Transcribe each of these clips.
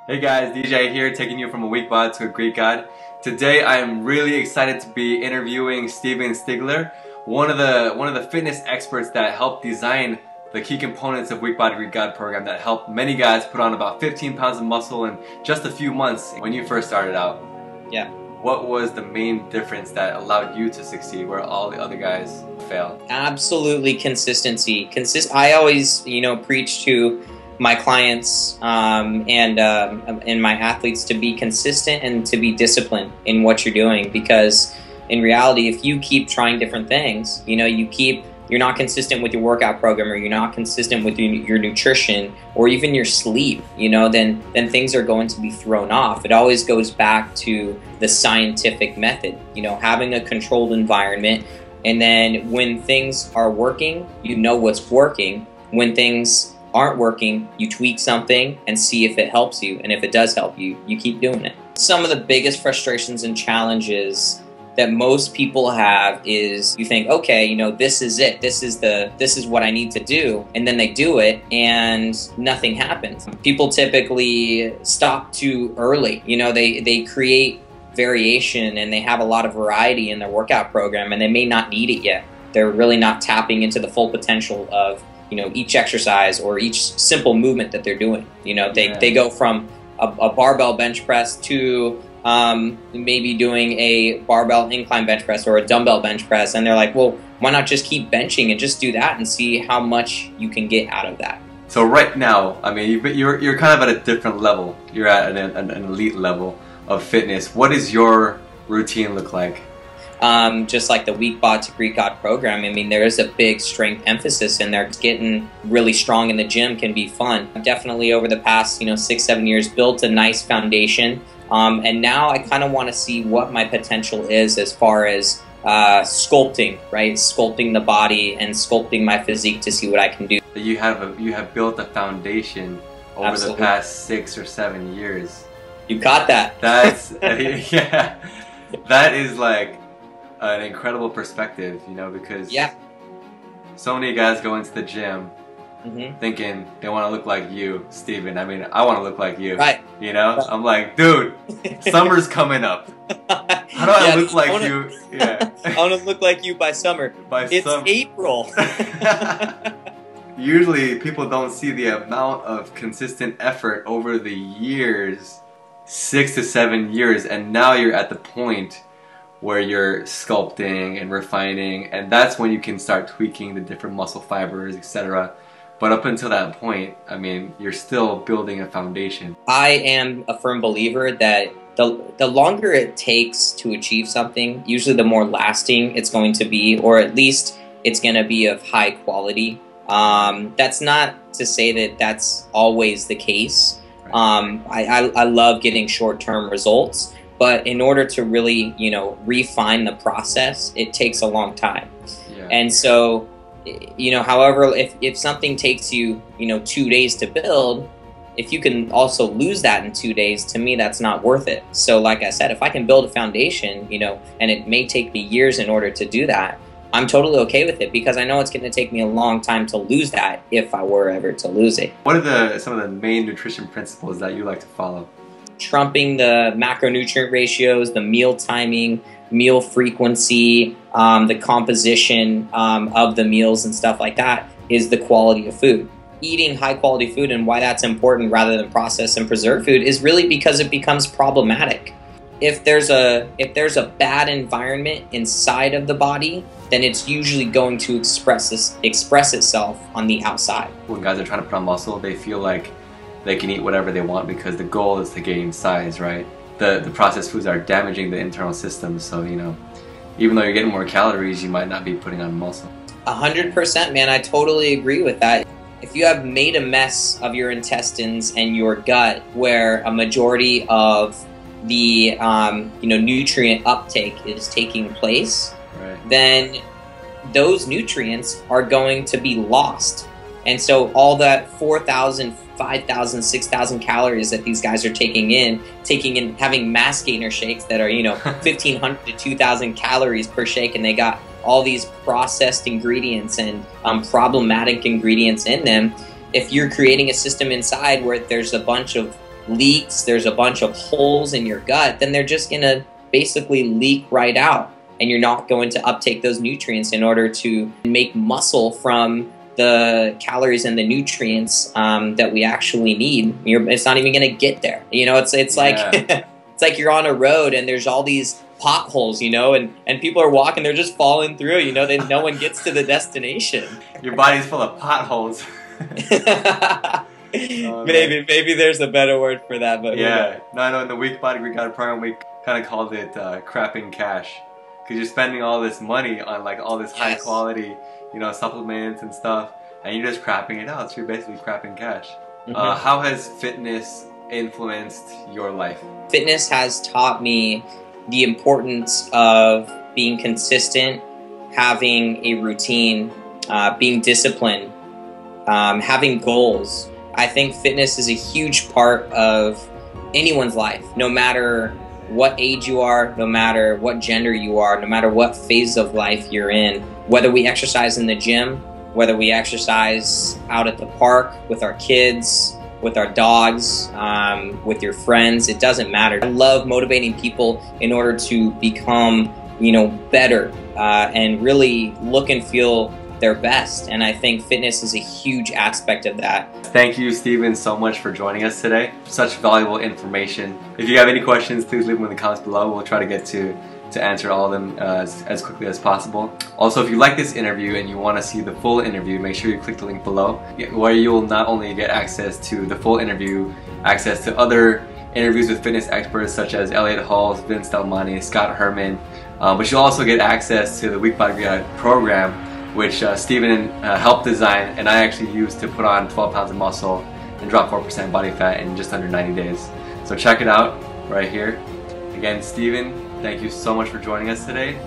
Hey guys, DJ here, taking you from a weak bod to a Greek god. Today I am really excited to be interviewing Stephen Steigler, one of the fitness experts that helped design the key components of Weak Body Greek God program that helped many guys put on about 15 pounds of muscle in just a few months when you first started out. Yeah. What was the main difference that allowed you to succeed where all the other guys failed? Absolutely consistency. I always, preach to my clients and my athletes to be consistent and to be disciplined in what you're doing, because in reality, if you keep trying different things, you're not consistent with your workout program, or you're not consistent with your nutrition, or even your sleep, then things are going to be thrown off. It always goes back to the scientific method, having a controlled environment. And then when things are working, you know what's working. When things aren't working, you tweak something and see if it helps you. And if it does help you, you keep doing it. Some of the biggest frustrations and challenges that most people have is you think, okay, this is it. This is what I need to do. And then they do it and nothing happens. People typically stop too early. They create variation and they have a lot of variety in their workout program, and they may not need it yet. They're really not tapping into the full potential of each exercise or each simple movement that they're doing. They go from a barbell bench press to maybe doing a barbell incline bench press or a dumbbell bench press, and they're like, well, why not just keep benching and just do that and see how much you can get out of that. So right now, I mean, you're kind of at a different level. You're at an elite level of fitness. What does your routine look like? Just like the Weak Bod to Greek God program, I mean, there is a big strength emphasis in there. Getting really strong in the gym can be fun. I've definitely over the past 6-7 years built a nice foundation, and now I kind of want to see what my potential is as far as sculpting, right? Sculpting the body and sculpting my physique to see what I can do. You have built a foundation over Absolutely. the past 6 or 7 years. You got that. That's yeah. That is like an incredible perspective, because so many guys go into the gym thinking they want to look like you, Stephen. I mean, I want to look like you. Right. I'm like, dude, summer's coming up. How do I look like you? Yeah. I want to look like you by summer. It's April. Usually people don't see the amount of consistent effort over the years, 6 to 7 years, and now you're at the point where you're sculpting and refining, and that's when you can start tweaking the different muscle fibers, etc. But up until that point, I mean, you're still building a foundation. I am a firm believer that the longer it takes to achieve something, usually the more lasting it's going to be, or at least it's going to be of high quality. That's not to say that that's always the case. I love getting short-term results, but in order to really, refine the process, it takes a long time. Yeah. And so, however, if something takes you, 2 days to build, if you can also lose that in 2 days, to me, that's not worth it. So like I said, if I can build a foundation, and it may take me years in order to do that, I'm totally okay with it, because I know it's going to take me a long time to lose that if I were ever to lose it. What are some of the main nutrition principles that you like to follow? Trumping the macronutrient ratios, the meal timing, meal frequency, the composition of the meals and stuff like that is the quality of food. Eating high quality food, and why that's important rather than processed and preserved food, is really because it becomes problematic. If there's a bad environment inside of the body, then it's usually going to express itself on the outside. When guys are trying to put on muscle, they feel like they can eat whatever they want because the goal is to gain size, right? The processed foods are damaging the internal system, so even though you're getting more calories, you might not be putting on muscle. 100%, man. I totally agree with that. If you have made a mess of your intestines and your gut, where a majority of the nutrient uptake is taking place, right, then those nutrients are going to be lost. And so all that 4,000, 5,000, 6,000 calories that these guys are taking in, having mass gainer shakes that are 1,500 to 2,000 calories per shake, and they got all these processed ingredients and problematic ingredients in them. If you're creating a system inside where there's a bunch of leaks, there's a bunch of holes in your gut, then they're just gonna basically leak right out, and you're not going to uptake those nutrients in order to make muscle from the calories and the nutrients that we actually need. It's not even gonna get there. You know, it's like it's like you're on a road and there's all these potholes, you know, and people are walking, they're just falling through, you know, then no one gets to the destination. Your body's full of potholes. Maybe there's a better word for that, but yeah. No, I know in the Weak Body Workout program we kind of called it crapping cash, because you're spending all this money on like all this high quality, you know, supplements and stuff, and you're just crapping it out. So you're basically crapping cash. How has fitness influenced your life? Fitness has taught me the importance of being consistent, having a routine, being disciplined, having goals. I think fitness is a huge part of anyone's life, no matter what age you are, no matter what gender you are, no matter what phase of life you're in. Whether we exercise in the gym, whether we exercise out at the park with our kids, with our dogs, with your friends, it doesn't matter. I love motivating people in order to become, you know, better and really look and feel their best, and I think fitness is a huge aspect of that. Thank you, Stephen, so much for joining us today. Such valuable information. If you have any questions, please leave them in the comments below. We'll try to get to answer all of them as quickly as possible. Also, if you like this interview and you want to see the full interview, make sure you click the link below, where you will not only get access to the full interview, access to other interviews with fitness experts such as Elliot Halls, Vince Delmonte, Scott Herman, but you'll also get access to the Weak Body Workout program, which Stephen helped design, and I actually used to put on 12 pounds of muscle and drop 4% body fat in just under 90 days. So check it out right here. Again, Stephen, thank you so much for joining us today.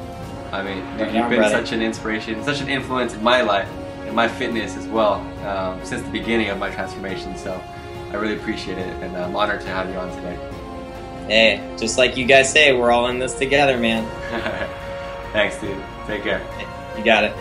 I mean, dude, you've been such an inspiration, such an influence in my life and my fitness as well since the beginning of my transformation. So I really appreciate it, and I'm honored to have you on today. Hey, just like you guys say, we're all in this together, man. Thanks, dude. Take care. You got it.